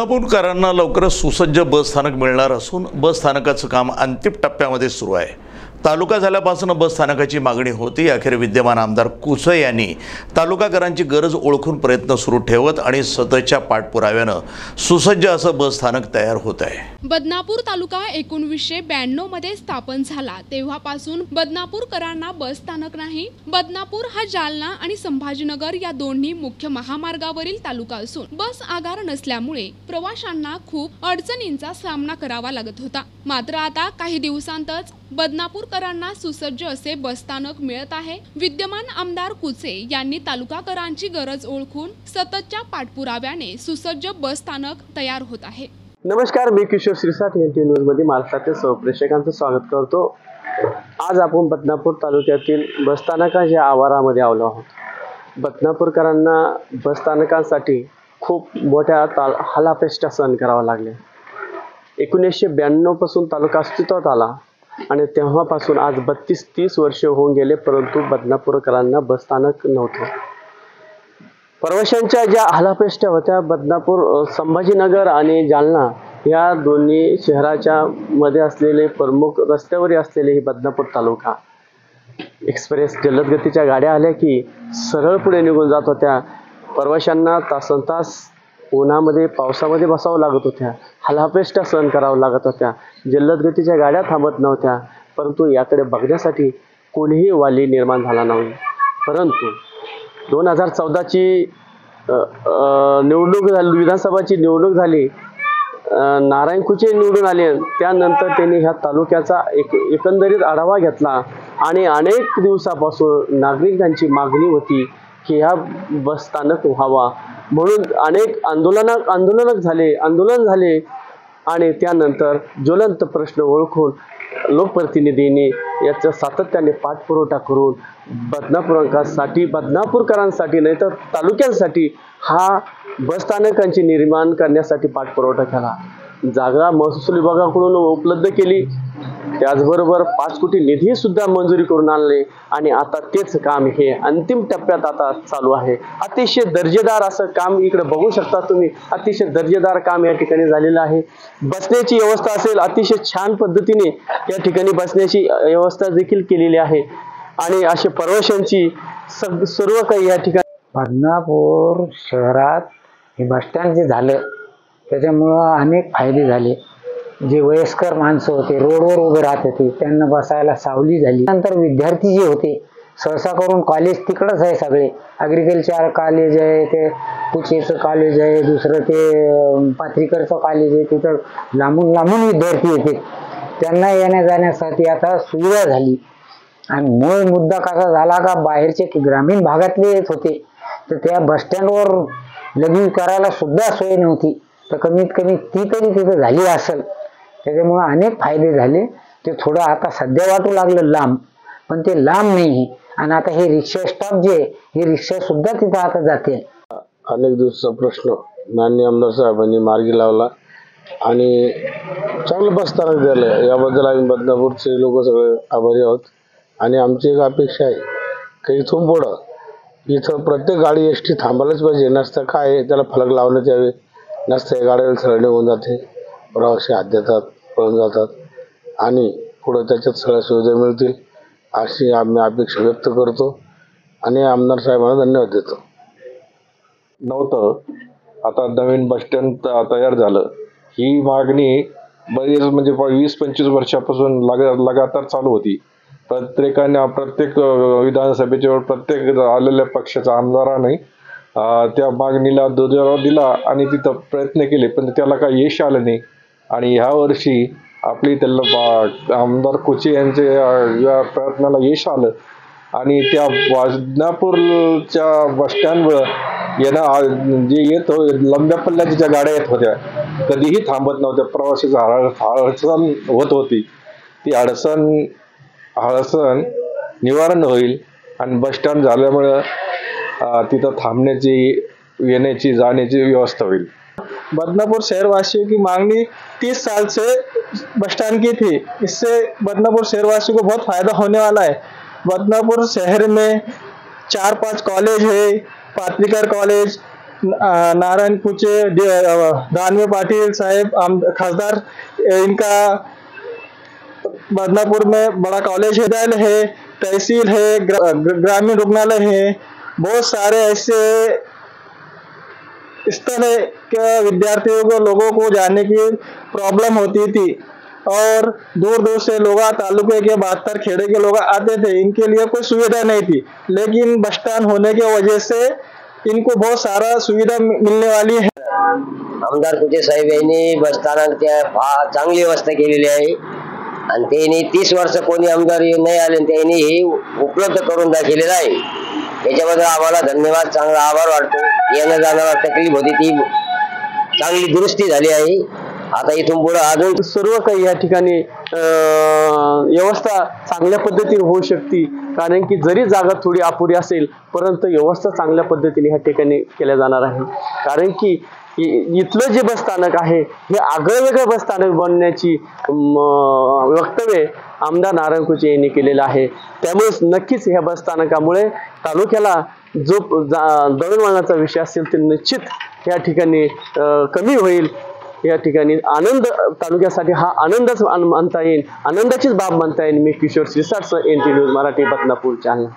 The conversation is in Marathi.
बदनापूरकरांना लवकरच सुसज्ज बस स्थानक मिळणार असून बस स्थानकाचं काम अंतिम टप्प्यामध्ये सुरू आहे। तालुका झाल्यापासून बस स्थानकाची मागणी होती। अखेर विद्यमान आमदार कुसे यांनी तालुकाकरांची गरज ओळखून प्रयत्न सुरू ठेवत आणि सततच्या पाठपुराव्यानं सुसज्ज असं बस स्थानक तयार होत आहे। बदनापूर तालुका 1992 मध्ये स्थापन झाला तेव्हापासून बदनापूरकरांना बस स्थानक नाही। बदनापूर हा जालना आणि संभाजीनगर या दोन्ही मुख्य महामार्गावरील तालुका असून बस आगार नसल्यामुळे प्रवाशांना खूप अडचणींचा सामना करावा लागत होता। मात्र आता काही दिवसांतच बदनापूरकरांना सुसज्ज असे बसस्थानक मिळत आहे। विद्यमान आमदार कुसे यांनी तालुकाकरांची गरज ओळखून सततच्या पाठपुराव्याने सुसज्ज बसस्थानक तयार होत आहे। नमस्कार, मी किशोर श्रीसाठ एनटी न्यूज मध्ये महाराष्ट्रातील सर्व प्रेक्षकांचं स्वागत करतो। आज आपण बदनापूर तालुक्यातील बसस्थानकाच्या आवारामध्ये आलो आहोत। बदनापूरकरांना बसस्थानकांसाठी खूप मोठ्या हालापेष्टा सहन करावा लागल्या। 1992 पासून तालुका अस्तित्वात आला आणि तेव्हापासून आज 32-30 वर्षे होऊन गेले, परंतु बदनापूरकरांना बसस्थानक नव्हते। प्रवाशांच्या ज्या हालापेष्टा होत्या, बदनापूर संभाजीनगर आणि जालना या दोन्ही शहराच्या मध्ये असलेले प्रमुख रस्त्यावर असलेले ही बदनापूर तालुका एक्सप्रेस जलद गतीच्या गाड्या आल्या की सरळ पुढे निघून जात होत्या। प्रवाशांना तासनतास उन्हामध्ये पावसामध्ये बसावं लागत होत्या, हालापेष्टा सहन करावं लागत होत्या। जलद गतीच्या गाड्या थांबत नव्हत्या, परंतु याकडे बघण्यासाठी कोणीही वाली निर्माण झाला नाही। परंतु 2014ची निवडणूक झाली, विधानसभाची निवडणूक झाली, नारायण कुचे निवडून आले। त्यानंतर त्यांनी ह्या तालुक्याचा एकंदरीत आढावा घेतला आणि अनेक दिवसापासून नागरिकांची मागणी होती की ह्या बसस्थानक व्हावा, म्हणून अनेक आंदोलन झाले आणि त्यानंतर ज्वलंत प्रश्न ओळखून लोकप्रतिनिधींनी याचा सातत्याने पाठपुरावा करून बदनापूरकरांसाठी नाही तर तालुक्यांसाठी हा बसस्थानकांची निर्माण करण्यासाठी पाठपुरावा केला। जागा महसूल विभागाकडून उपलब्ध केली, त्याचबरोबर 5 कोटी निधी सुद्धा मंजुरी करून आणले आणि आता तेच काम हे अंतिम टप्प्यात आता चालू आहे। अतिशय दर्जेदार असं काम इकडे बघू शकता तुम्ही, अतिशय दर्जेदार काम या ठिकाणी झालेलं आहे। बसण्याची व्यवस्था असेल, अतिशय छान पद्धतीने या ठिकाणी बसण्याची व्यवस्था देखील केलेली आहे आणि असे प्रवाशांची सर्व काही या ठिकाणी। बदनापूर शहरात हे बसस्टँड जे झालं त्याच्यामुळं अनेक फायदे झाले। जे वयस्कर माणसं होते, रोडवर उभे राहत होते, त्यांना बसायला सावली झाली। नंतर विद्यार्थी जे होते, सहसा करून कॉलेज तिकडंच आहे, सगळे ॲग्रिकल्चर कॉलेज आहे, ते कुचेचं कॉलेज आहे, दुसरं ते पात्रीकरचं कॉलेज आहे, तिथं लांबून विद्यार्थी येते। त्यांना येण्या जाण्यासाठी आता सुविधा झाली आणि मूळ मुद्दा कसा झाला का बाहेरचे ग्रामीण भागातले येत होते, तर त्या बसस्टँडवर लगीन करायला सुद्धा सोय नव्हती, तर कमीत कमी ती तरी तिथं झाली असेल। त्याच्यामुळे अनेक फायदे झाले। ते थोडं आता सध्या वाटू लागलं लांब, पण ते लांब नाही। आणि आता हे रिक्षा स्टॉप जे हे रिक्षा सुद्धा तिथं आता जाते। अनेक दिवसाचा प्रश्न माननीय आमदार साहेबांनी मार्गी लावला आणि चांगलं बसस्थानक झालं, याबद्दल आम्ही बदनापूरचे लोक सगळे आभारी आहोत। आणि आमची एक अपेक्षा आहे की इथून पुढं इथं प्रत्येक गाडी एसटी थांबायलाच पाहिजे। नसतं काय आहे, त्याला फलक लावण्यात यावे, नसतं गाड्याला सरळ निघून जाते, प्रवासी हात देतात, पळून जातात आणि पुढं त्याच्यात सगळ्या सुविधा मिळतील अशी आम्ही अपेक्षा व्यक्त करतो आणि आमदार साहेबांना धन्यवाद देतो। नव्हतं आता नवीन बसस्टँड तयार झालं, ही मागणी बरीच म्हणजे 20-25 वर्षापासून लगातार चालू होती। प्रत्येक विधानसभेच्या प्रत्येक आलेल्या पक्षाच्या आमदाराने त्या मागणीला दुजोरा दिला आणि तिथं प्रयत्न केले, पण त्याला काही यश आलं नाही। आणि ह्या वर्षी त्याला आमदार कुचे यांच्या प्रयत्नाला यश आलं आणि त्या बदनापूरच्या बसस्टँडवर जे येत लंब्या पल्ल्याच्या ज्या गाड्या येत होत्या कधीही थांबत नव्हत्या, प्रवाशाची अडचण होत होती, ती अडचण निवारण होईल आणि बसस्टँड झाल्यामुळं तिथं थांबण्याची, येण्याची, जाण्याची व्यवस्था होईल। बदनापुर शहरवासियों की मांगनी 30 साल से बस स्टैंड की थी। इससे बदनापुर शहरवासियों को बहुत फायदा होने वाला है। बदनापुर शहर में 4-5 कॉलेज है, पात्रिकर कॉलेज, नारायण कुचे, दानवे पाटिल साहेब खासदार, इनका बदनापुर में बड़ा कॉलेज है, तहसील है, ग्रामीण रुग्णालय है, बहुत सारे ऐसे स्थल है कि विद्यार्थियों को, लोगों को जाने की प्रॉब्लम होती थी और दूर दूर से लोग, तालुके के 72 खेड़े के लोग आते थे। इनके लिए कोई सुविधा नहीं थी, लेकिन बस स्टैंड होने की वजह से इनको बहुत सारा सुविधा मिलने वाली है। आमदार कुचे साहेब यांनी बस स्थानक चांगली व्यवस्था केलेली आहे आणि त्यांनी 30 वर्ष कोणी आमदार नाही आले, त्यांनी हे उपलब्ध करून दाखवलेलं आहे। त्याच्याबद्दल आम्हाला धन्यवाद, चांगला आभार वाटतो। येण्या जाण्याला तकलीफ होती ती चांगली दुरुस्ती झाली आहे। आता इथून पुढे अजून सर्व काही या ठिकाणी व्यवस्था चांगल्या पद्धतीने होऊ शकते, कारण की जरी जागा थोडी अपुरी असेल परंतु व्यवस्था चांगल्या पद्धतीने ह्या ठिकाणी केल्या जाणार आहे। कारण की इथलं जे बस स्थानक आहे हे आगळं वेगळं बस स्थानक बनण्याची वक्तव्य आमदार नारायण कुचे यांनी केलेलं आहे। त्यामुळे नक्कीच ह्या बस स्थानकामुळे तालुक्याला जो दळणवळणाचा विषय असेल ते निश्चित या ठिकाणी कमी होईल। या ठिकाणी आनंद, तालुक्यासाठी हा आनंदच म्हणता येईल, आनंदाचीच बाब म्हणता येईल। मी किशोर शिरसाट, NT न्यूज मराठी, बदनापूर, जालना।